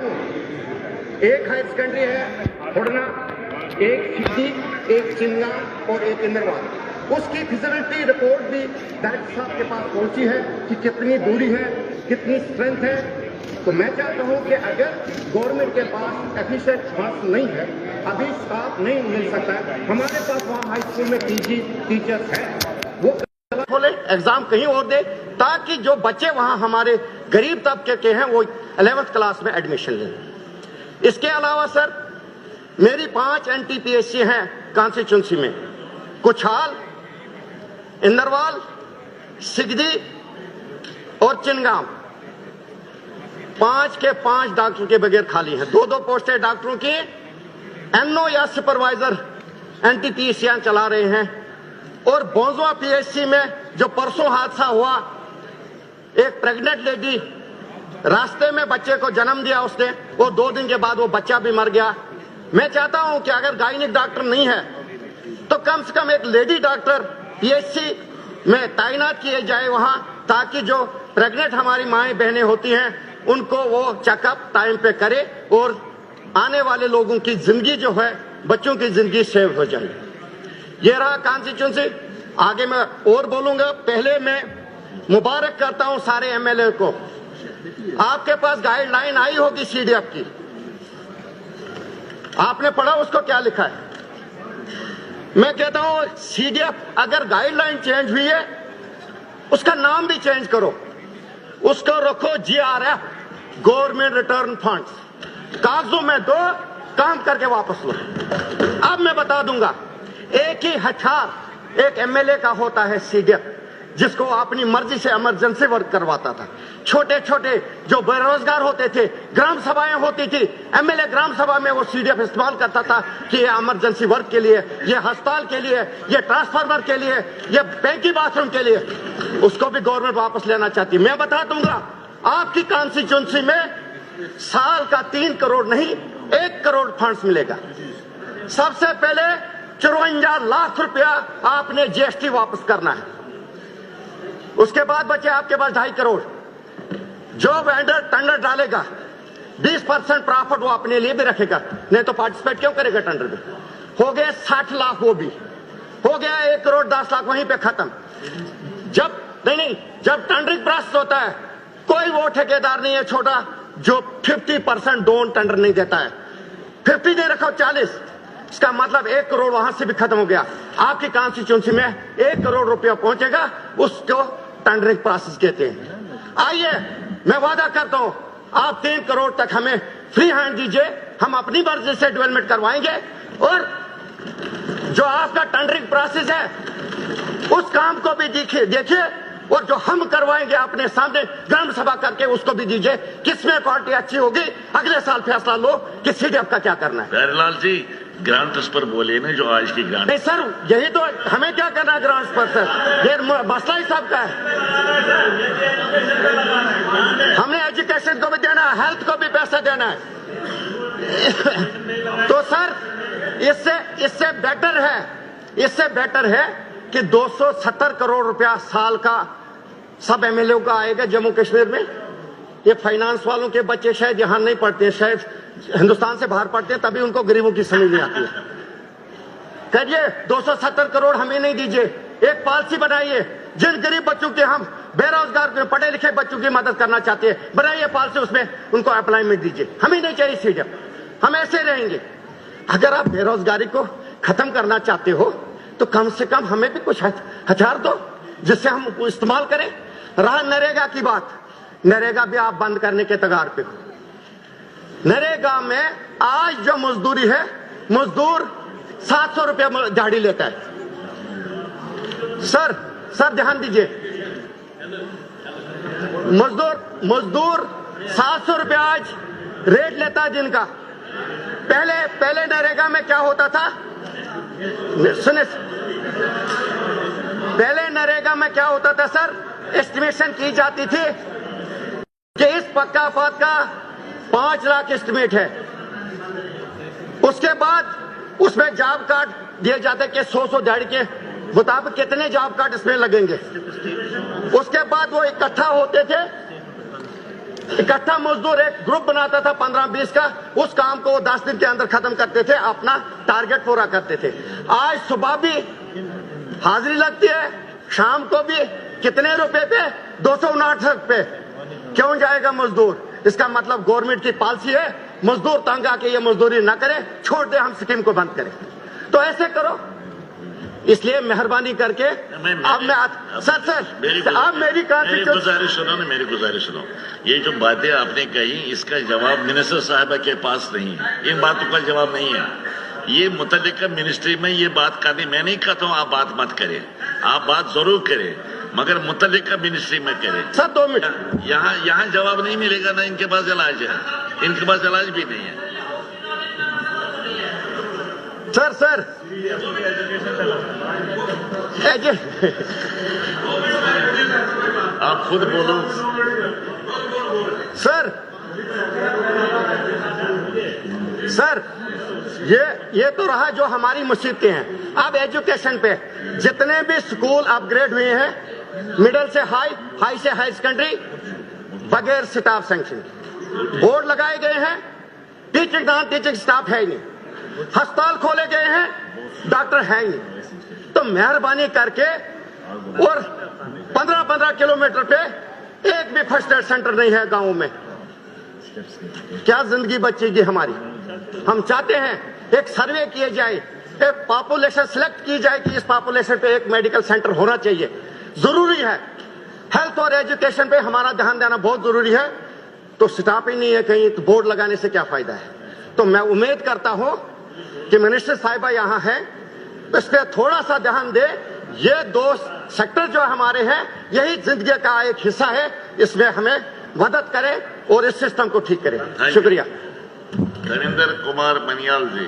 एक higher secondary है हुडना, एक सिद्धि, एक चिंगाम और एक इंदरवाल। उसकी फिजिबिलिटी रिपोर्ट भी डायरेक्टर साहब के पास पहुंची है कि कितनी दूरी है, कितनी स्ट्रेंथ है। तो मैं चाहता हूं कि अगर गवर्नमेंट के पास एफिशिएंट फंड्स नहीं है, अभी स्टाफ नहीं मिल सकता है, हमारे पास वहाँ हाई स्कूल में पीजी टीचर्स हैं, वो खोले एग्जाम कहीं और दे ताकि जो बच्चे वहाँ हमारे गरीब तबके के हैं वो 11th क्लास में एडमिशन लें। इसके अलावा सर मेरी 5 NTPSC हैं कॉन्स्टिट्यूंसी में, कुछाल, इंदरवाल, सिगदी और चिनगांव। 5 के 5 डॉक्टर के बगैर खाली हैं। 2-2 पोस्टें डॉक्टरों की NO या सुपरवाइजर NTPSC चला रहे हैं। और बोंजवा PSC में जो परसों हादसा हुआ, एक प्रेग्नेंट लेडी रास्ते में बच्चे को जन्म दिया उसने, वो 2 दिन के बाद वो बच्चा भी मर गया। मैं चाहता हूं कि अगर गायनिक डॉक्टर नहीं है तो कम से कम एक लेडी डॉक्टर PSC में तैनात किए जाए वहां, ताकि जो प्रेग्नेंट हमारी माएं बहनें होती हैं उनको वो चेकअप टाइम पे करे और आने वाले लोगों की जिंदगी जो है, बच्चों की जिंदगी सेव हो जाए। ये रहा कॉन्स्टिट्यूंसी। आगे मैं और बोलूंगा, पहले मैं मुबारक करता हूं सारे MLA को। आपके पास गाइडलाइन आई होगी CDF की, आपने पढ़ा उसको क्या लिखा है? मैं कहता हूं CDF अगर गाइडलाइन चेंज हुई है उसका नाम भी चेंज करो, उसको रखो GRF, गवर्नमेंट रिटर्न फंड्स। कागजों में दो, काम करके वापस लो। अब मैं बता दूंगा, एक ही हथियार एक MLA का होता है CDF, जिसको अपनी मर्जी से इमरजेंसी वर्क करवाता था। छोटे छोटे जो बेरोजगार होते थे, ग्राम सभाएं होती थी, MLA ग्राम सभा में वो CDF इस्तेमाल करता था कि ये इमरजेंसी वर्क के लिए, ये अस्पताल के लिए, ये ट्रांसफार्मर के लिए, ये बैंक की बाथरूम के लिए। उसको भी गवर्नमेंट वापस लेना चाहती। मैं बता दूंगा, आपकी कॉन्स्टिट्यूंसी में साल का 3 करोड़ नहीं 1 करोड़ फंड्स मिलेगा। सबसे पहले 54 लाख रुपया आपने GST वापस करना है। उसके बाद बचे आपके पास 2.5 करोड़। जो वेंडर टेंडर डालेगा 20% प्रॉफिट वो अपने लिए भी रखेगा, नहीं तो पार्टिसिपेट क्यों करेगा टेंडर में। हो गए 60 लाख, वो भी हो गया 1 करोड़ 10 लाख, वहीं पे खत्म। जब जब टेंडरिंग प्रोसेस होता है, कोई वो ठेकेदार नहीं है छोटा जो 50% डोन टेंडर नहीं देता है। 50 दे रखो 40, इसका मतलब 1 करोड़ वहां से भी खत्म हो गया। आपकी कॉन्स्टिट्यूंसी में 1 करोड़ रुपया पहुंचेगा, उसको टेंडरिंग प्रोसेस कहते हैं। आइए, मैं वादा करता हूं आप 3 करोड़ तक हमें फ्री हैंड दीजिए, हम अपनी मर्जी से डेवलपमेंट करवाएंगे। और जो आपका टेंडरिंग प्रोसेस है उस काम को भी देखिए, और जो हम करवाएंगे अपने सामने ग्राम सभा करके उसको भी दीजिए। किसमें क्वालिटी अच्छी होगी, अगले साल फैसला लो कि CDF का क्या करना है। प्यारेलाल जी, ग्रांट्स पर बोले ना, जो आज की ग्रांट। नहीं सर, यही तो हमें क्या करना है ग्रांट्स पर सर, ये मसला ही सबका है। हमने एजुकेशन को भी देना है, हेल्थ को भी पैसा देना है। तो सर इससे बेटर है कि 270 करोड़ रुपया साल का सब MLA का आएगा जम्मू कश्मीर में। ये फाइनेंस वालों के बच्चे शायद यहां नहीं पढ़ते, शायद हिंदुस्तान से बाहर पढ़ते हैं, तभी उनको गरीबों की समझ नहीं आती है। करिए 270 करोड़ हमें नहीं दीजिए, एक पॉलिसी बनाइए। जिन गरीब बच्चों के, हम बेरोजगार पढ़े लिखे बच्चों की मदद करना चाहते हैं, बनाइए पॉलिसी, उसमें उनको अप्लाइमेंट दीजिए। हमें नहीं चाहिए CDF, हम ऐसे रहेंगे। अगर आप बेरोजगारी को खत्म करना चाहते हो तो कम से कम हमें भी कुछ हथियार दो जिससे हम इस्तेमाल करें। रहा नरेगा की बात, नरेगा भी आप बंद करने के तगार पे हो। नरेगा में आज जो मजदूरी है, मजदूर 700 रुपया दिहाड़ी लेता है। सर ध्यान दीजिए, मजदूर 700 रुपया आज रेट लेता है जिनका। पहले नरेगा में क्या होता था, सुने, पहले नरेगा में क्या होता था सर, एस्टिमेशन की जाती थी कि इस पक्का पद का 5 लाख एस्टिमेट है। उसके बाद उसमें जॉब कार्ड दिए जाते कि 100 दिहाड़ी के मुताबिक कितने जॉब कार्ड इसमें लगेंगे। उसके बाद वो इकट्ठा होते थे, इकट्ठा मजदूर एक ग्रुप बनाता था 15-20 का, उस काम को वो 10 दिन के अंदर खत्म करते थे, अपना टारगेट पूरा करते थे। आज सुबह भी हाजिरी लगती है, शाम को भी कितने रुपए पे? 259 पे। क्यों जाएगा मजदूर? इसका मतलब गवर्नमेंट की पॉलिसी है मजदूर तंग आके ये मजदूरी ना करे, छोड़ दे, हम स्कीम को बंद करें। तो ऐसे करो, इसलिए मेहरबानी करके अब मैं सर आप मेरी गुजारिश सुनो ना, मेरी गुजारिश सुनो। ये जो बातें आपने कही इसका जवाब मिनिस्टर साहबा के पास नहीं है, इन बातों का जवाब नहीं है। ये मुतल्लिका मिनिस्ट्री में ये बात करनी, मैं नहीं कहता हूँ आप बात मत करें, आप बात जरूर करें, मगर मुतल्लिका मिनिस्ट्री में करें। सर 2 मिनट, यहाँ जवाब नहीं मिलेगा ना, इनके पास इलाज है, इनके पास इलाज भी नहीं है। सर आप खुद बोलो सर ये तो रहा जो हमारी मुसीबतें हैं। अब एजुकेशन पे जितने भी स्कूल अपग्रेड हुए हैं, मिडिल से हाई से हाई सेकेंडरी, बगैर स्टाफ सैंक्शन, बोर्ड लगाए गए हैं, टीचिंग नॉन टीचिंग स्टाफ है ही नहीं, अस्पताल खोले गए हैं, डॉक्टर है ही नहीं। तो मेहरबानी करके, और 15-15 किलोमीटर पे एक भी फर्स्ट एड सेंटर नहीं है गांव में, क्या जिंदगी बचेगी हमारी? हम चाहते हैं एक सर्वे किए जाए, एक पॉपुलेशन सिलेक्ट की जाए कि इस पॉपुलेशन पे एक मेडिकल सेंटर होना चाहिए, जरूरी है। हेल्थ और एजुकेशन पे हमारा ध्यान देना बहुत जरूरी है। तो स्टाफ ही नहीं है कहीं, तो बोर्ड लगाने से क्या फायदा है? तो मैं उम्मीद करता हूं कि मिनिस्टर साहिबा यहाँ है, इस पे थोड़ा सा ध्यान दे। ये 2 सेक्टर जो हमारे हैं, यही जिंदगी का एक हिस्सा है, इसमें हमें मदद करें और इस सिस्टम को ठीक करें। शुक्रिया। धर्मेंद्र कुमार बनियाल जी।